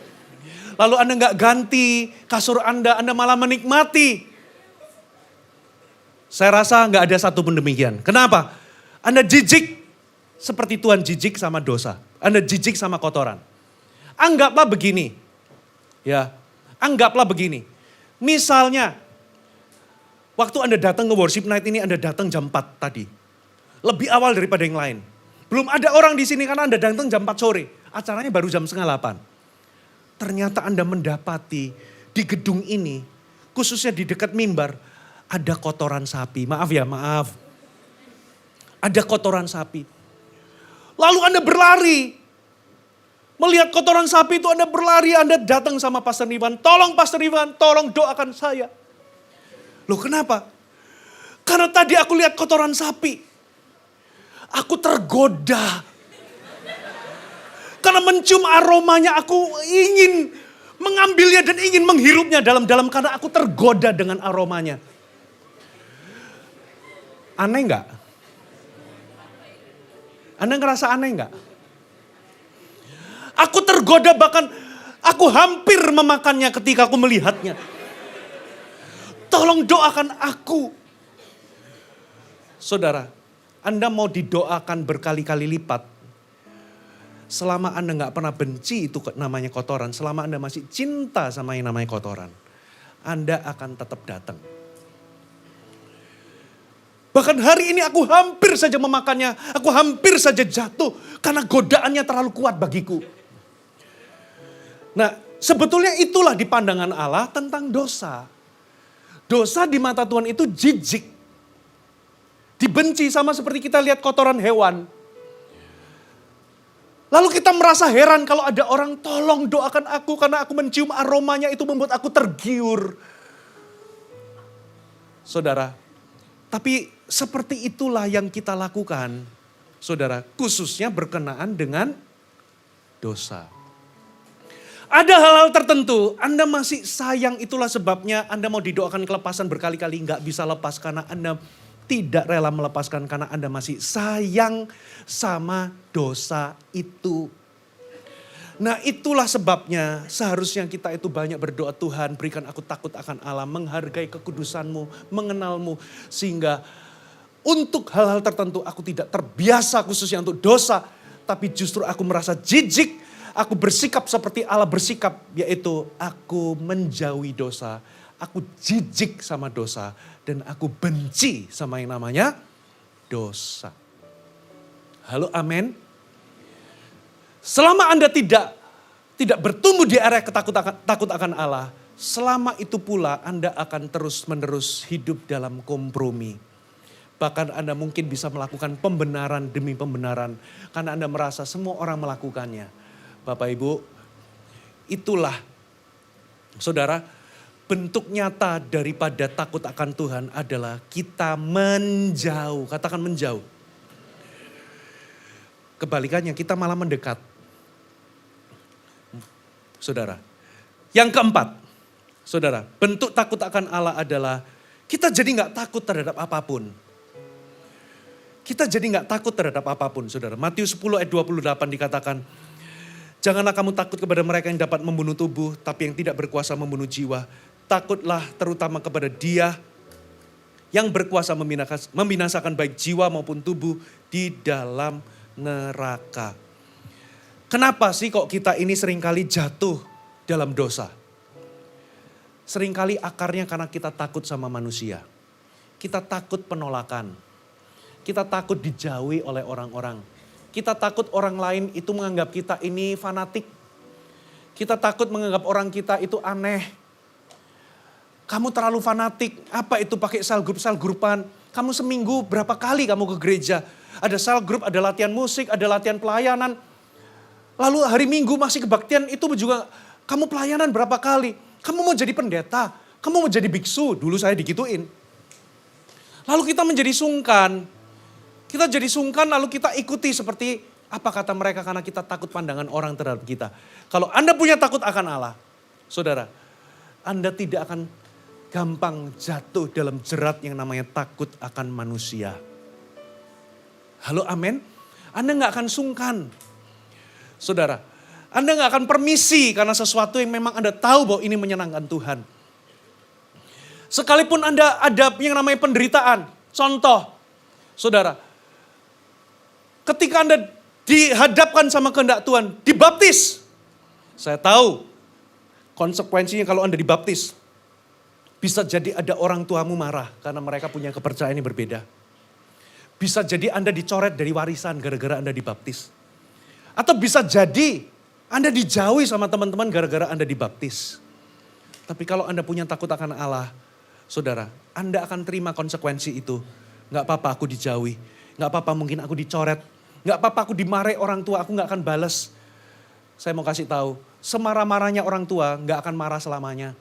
Lalu Anda nggak ganti kasur Anda malah menikmati. Saya rasa nggak ada satu pun demikian. Kenapa? Anda jijik seperti Tuhan jijik sama dosa. Anda jijik sama kotoran. Anggaplah begini. Ya, anggaplah begini. Misalnya, waktu Anda datang ke worship night ini, Anda datang jam 4 tadi. Lebih awal daripada yang lain. Belum ada orang di sini karena Anda datang jam 4 sore. Acaranya baru jam setengah 8. Ternyata Anda mendapati di gedung ini, khususnya di dekat mimbar, ada kotoran sapi. Maaf. Ada kotoran sapi. Lalu Anda berlari. Melihat kotoran sapi itu Anda berlari, Anda datang sama Pastor Iwan. Tolong Pastor Iwan, tolong doakan saya. Loh kenapa? Karena tadi aku lihat kotoran sapi. Aku tergoda. Karena mencium aromanya aku ingin mengambilnya dan ingin menghirupnya dalam-dalam. Karena aku tergoda dengan aromanya. Aneh enggak? Anda ngerasa aneh enggak? Aku tergoda bahkan aku hampir memakannya ketika aku melihatnya. Tolong doakan aku. Saudara, Anda mau didoakan berkali-kali lipat. Selama Anda nggak pernah benci itu namanya kotoran. Selama Anda masih cinta sama yang namanya kotoran. Anda akan tetap datang. Bahkan hari ini aku hampir saja memakannya. Aku hampir saja jatuh. Karena godaannya terlalu kuat bagiku. Nah, sebetulnya itulah di pandangan Allah tentang dosa. Dosa di mata Tuhan itu jijik. Dibenci sama seperti kita lihat kotoran hewan. Lalu kita merasa heran kalau ada orang tolong doakan aku karena aku mencium aromanya itu membuat aku tergiur. Saudara, tapi seperti itulah yang kita lakukan, saudara, khususnya berkenaan dengan dosa. Ada hal-hal tertentu, Anda masih sayang, itulah sebabnya Anda mau didoakan kelepasan berkali-kali nggak bisa lepas karena Anda tidak rela melepaskan karena Anda masih sayang sama dosa itu. Nah itulah sebabnya seharusnya kita itu banyak berdoa, Tuhan berikan aku takut akan Allah, menghargai kekudusan-Mu, mengenal-Mu. Sehingga untuk hal-hal tertentu aku tidak terbiasa khususnya untuk dosa. Tapi justru aku merasa jijik, aku bersikap seperti Allah bersikap. Yaitu aku menjauhi dosa, aku jijik sama dosa. Dan aku benci sama yang namanya dosa. Halo, amin. Selama Anda tidak bertumbuh di area takut akan Allah, selama itu pula Anda akan terus-menerus hidup dalam kompromi. Bahkan Anda mungkin bisa melakukan pembenaran demi pembenaran karena Anda merasa semua orang melakukannya. Bapak Ibu, itulah saudara, bentuk nyata daripada takut akan Tuhan adalah kita menjauh. Katakan menjauh. Kebalikannya kita malah mendekat. Saudara. Yang keempat. Saudara. Bentuk takut akan Allah adalah kita jadi gak takut terhadap apapun. Kita jadi gak takut terhadap apapun saudara. Matius 10 ayat 28 dikatakan. Janganlah kamu takut kepada mereka yang dapat membunuh tubuh. Tapi yang tidak berkuasa membunuh jiwa. Takutlah terutama kepada Dia yang berkuasa membinasakan baik jiwa maupun tubuh di dalam neraka. Kenapa sih kok kita ini seringkali jatuh dalam dosa? Seringkali akarnya karena kita takut sama manusia. Kita takut penolakan. Kita takut dijauhi oleh orang-orang. Kita takut orang lain itu menganggap kita ini fanatik. Kita takut menganggap orang kita itu aneh. Kamu terlalu fanatik. Apa itu pakai sel grupan? Kamu seminggu berapa kali kamu ke gereja? Ada sel grup, ada latihan musik, ada latihan pelayanan. Lalu hari Minggu masih kebaktian itu juga kamu pelayanan berapa kali? Kamu mau jadi pendeta, kamu mau jadi biksu. Dulu saya digituin. Lalu kita menjadi sungkan. Kita jadi sungkan lalu kita ikuti seperti apa kata mereka karena kita takut pandangan orang terhadap kita. Kalau Anda punya takut akan Allah, saudara, Anda tidak akan gampang jatuh dalam jerat yang namanya takut akan manusia. Halo, amin. Anda gak akan sungkan. Saudara, Anda gak akan permisi karena sesuatu yang memang Anda tahu bahwa ini menyenangkan Tuhan. Sekalipun Anda ada yang namanya penderitaan. Contoh, saudara, ketika Anda dihadapkan sama kehendak Tuhan, dibaptis. Saya tahu konsekuensinya kalau Anda dibaptis. Bisa jadi ada orang tuamu marah karena mereka punya kepercayaan yang berbeda. Bisa jadi Anda dicoret dari warisan gara-gara Anda dibaptis. Atau bisa jadi Anda dijauhi sama teman-teman gara-gara Anda dibaptis. Tapi kalau Anda punya takut akan Allah, saudara, Anda akan terima konsekuensi itu. Gak apa-apa aku dijauhi, gak apa-apa mungkin aku dicoret, gak apa-apa aku dimarahi orang tua, aku gak akan balas. Saya mau kasih tahu, semarah-marahnya orang tua gak akan marah selamanya.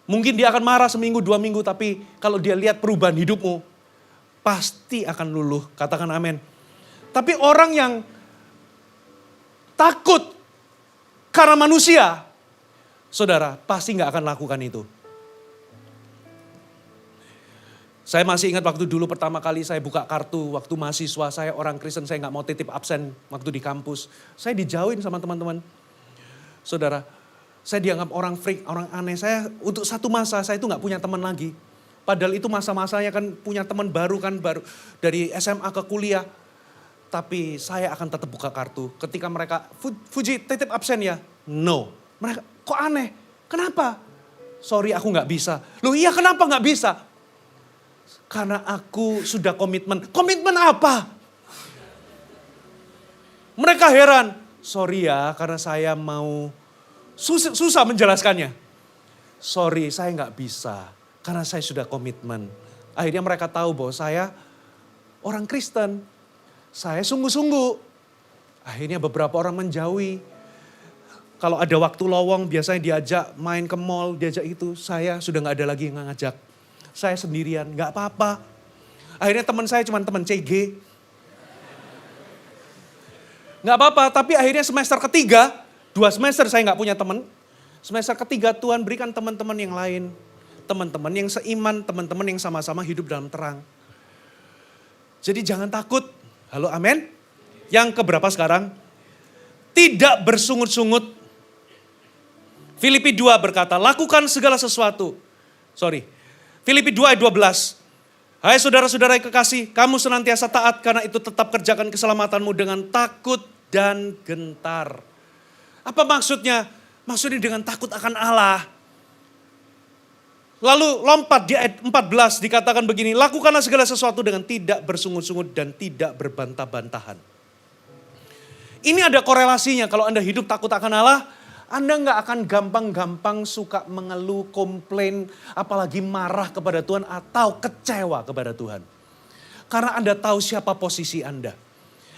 Mungkin dia akan marah seminggu, 2 minggu, tapi kalau dia lihat perubahan hidupmu, pasti akan luluh, katakan amin. Tapi orang yang takut karena manusia, saudara, pasti gak akan lakukan itu. Saya masih ingat waktu dulu pertama kali saya buka kartu, waktu mahasiswa saya orang Kristen, saya gak mau titip absen waktu di kampus. Saya dijauhin sama teman-teman. Saudara, saya dianggap orang freak, orang aneh. Saya untuk satu masa saya itu gak punya teman lagi. Padahal itu masa-masanya kan punya teman baru dari SMA ke kuliah. Tapi saya akan tetap buka kartu. Ketika mereka, Fuji titip absen ya? No. Mereka, kok aneh? Kenapa? Sorry aku gak bisa. Loh iya kenapa gak bisa? Karena aku sudah komitmen. Komitmen apa? Mereka heran. Sorry ya karena saya mau, susah menjelaskannya. Sorry saya gak bisa. Karena saya sudah komitmen. Akhirnya mereka tahu bahwa saya orang Kristen. Saya sungguh-sungguh. Akhirnya beberapa orang menjauhi. Kalau ada waktu lowong biasanya diajak main ke mall, diajak itu. Saya sudah gak ada lagi yang ngajak. Saya sendirian, gak apa-apa. Akhirnya teman saya cuma teman CG. Gak apa-apa, tapi akhirnya semester ketiga, 2 semester saya gak punya teman. Semester ketiga Tuhan berikan teman-teman yang lain. Teman-teman yang seiman, teman-teman yang sama-sama hidup dalam terang. Jadi jangan takut. Halo, amin. Yang keberapa sekarang? Tidak bersungut-sungut. Filipi 2 berkata, lakukan segala sesuatu. Filipi 2 ayat 12. Hai saudara-saudara yang kekasih, kamu senantiasa taat karena itu tetap kerjakan keselamatanmu dengan takut dan gentar. Apa maksudnya? Maksudnya dengan takut akan Allah. Lalu lompat di ayat 14 dikatakan begini, lakukanlah segala sesuatu dengan tidak bersungut-sungut dan tidak berbantah-bantahan. Ini ada korelasinya kalau Anda hidup takut akan Allah, Anda gak akan gampang-gampang suka mengeluh, komplain, apalagi marah kepada Tuhan atau kecewa kepada Tuhan. Karena Anda tahu siapa posisi Anda.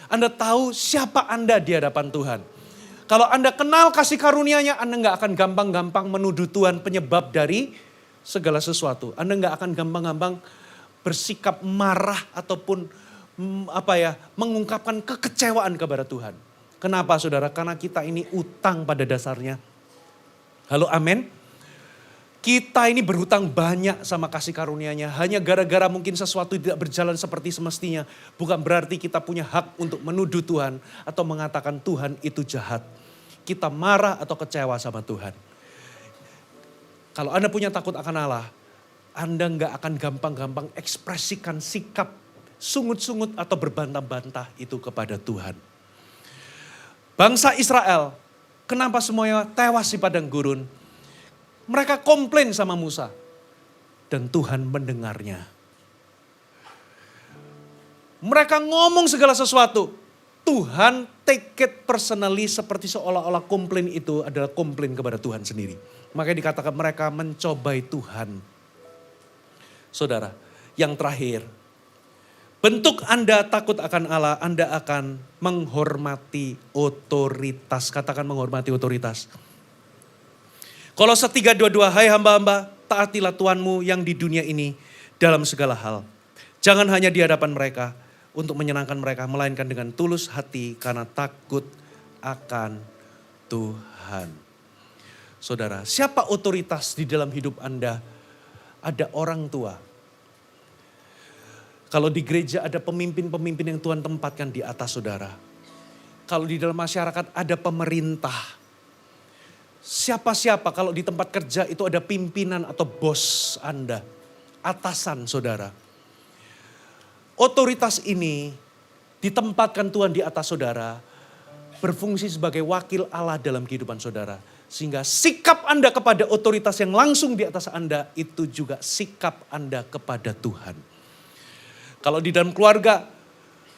Anda tahu siapa Anda di hadapan Tuhan. Kalau Anda kenal kasih karunia-Nya, Anda gak akan gampang-gampang menuduh Tuhan penyebab dari segala sesuatu. Anda gak akan gampang-gampang bersikap marah ataupun mengungkapkan kekecewaan kepada Tuhan. Kenapa saudara? Karena kita ini utang pada dasarnya. Halo, amin. Kita ini berhutang banyak sama kasih karunia-Nya. Hanya gara-gara mungkin sesuatu tidak berjalan seperti semestinya. Bukan berarti kita punya hak untuk menuduh Tuhan atau mengatakan Tuhan itu jahat. Kita marah atau kecewa sama Tuhan. Kalau Anda punya takut akan Allah, Anda gak akan gampang-gampang ekspresikan sikap sungut-sungut atau berbantah-bantah itu kepada Tuhan. Bangsa Israel, kenapa semuanya tewas di padang gurun? Mereka komplain sama Musa. Dan Tuhan mendengarnya. Mereka ngomong segala sesuatu. Tuhan take it personally seperti seolah-olah komplain itu adalah komplain kepada Tuhan sendiri. Makanya dikatakan mereka mencobai Tuhan. Saudara, yang terakhir. Bentuk Anda takut akan Allah, Anda akan menghormati otoritas. Katakan menghormati otoritas. Kolose 3:22, hai hamba-hamba, taatilah Tuhanmu yang di dunia ini dalam segala hal. Jangan hanya di hadapan mereka untuk menyenangkan mereka, melainkan dengan tulus hati karena takut akan Tuhan. Saudara, siapa otoritas di dalam hidup Anda? Ada orang tua. Kalau di gereja ada pemimpin-pemimpin yang Tuhan tempatkan di atas saudara. Kalau di dalam masyarakat ada pemerintah. Siapa-siapa kalau di tempat kerja itu ada pimpinan atau bos Anda. Atasan saudara. Otoritas ini ditempatkan Tuhan di atas saudara. Berfungsi sebagai wakil Allah dalam kehidupan saudara. Sehingga sikap Anda kepada otoritas yang langsung di atas Anda itu juga sikap Anda kepada Tuhan. Kalau di dalam keluarga,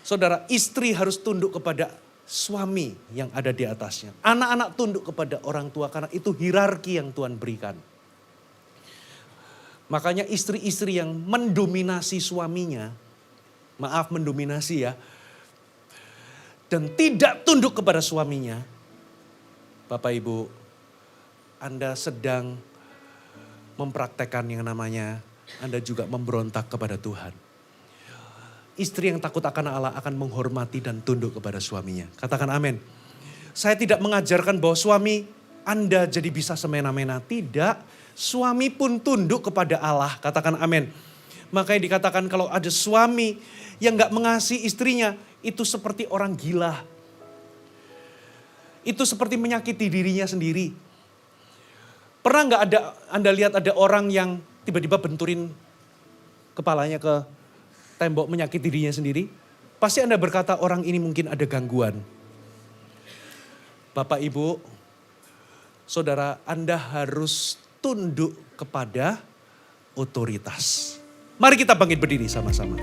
saudara, istri harus tunduk kepada suami yang ada di atasnya. Anak-anak tunduk kepada orang tua karena itu hierarki yang Tuhan berikan. Makanya istri-istri yang mendominasi suaminya, maaf mendominasi ya, dan tidak tunduk kepada suaminya, Bapak Ibu, Anda sedang mempraktekkan yang namanya Anda juga memberontak kepada Tuhan. Istri yang takut akan Allah akan menghormati dan tunduk kepada suaminya. Katakan amin. Saya tidak mengajarkan bahwa suami Anda jadi bisa semena-mena. Tidak. Suami pun tunduk kepada Allah. Katakan amin. Makanya dikatakan kalau ada suami yang gak mengasihi istrinya. Itu seperti orang gila. Itu seperti menyakiti dirinya sendiri. Pernah gak Anda lihat ada orang yang tiba-tiba benturin kepalanya ke tembok menyakiti dirinya sendiri, pasti Anda berkata orang ini mungkin ada gangguan. Bapak Ibu, saudara, Anda harus tunduk kepada otoritas. Mari kita bangkit berdiri sama-sama.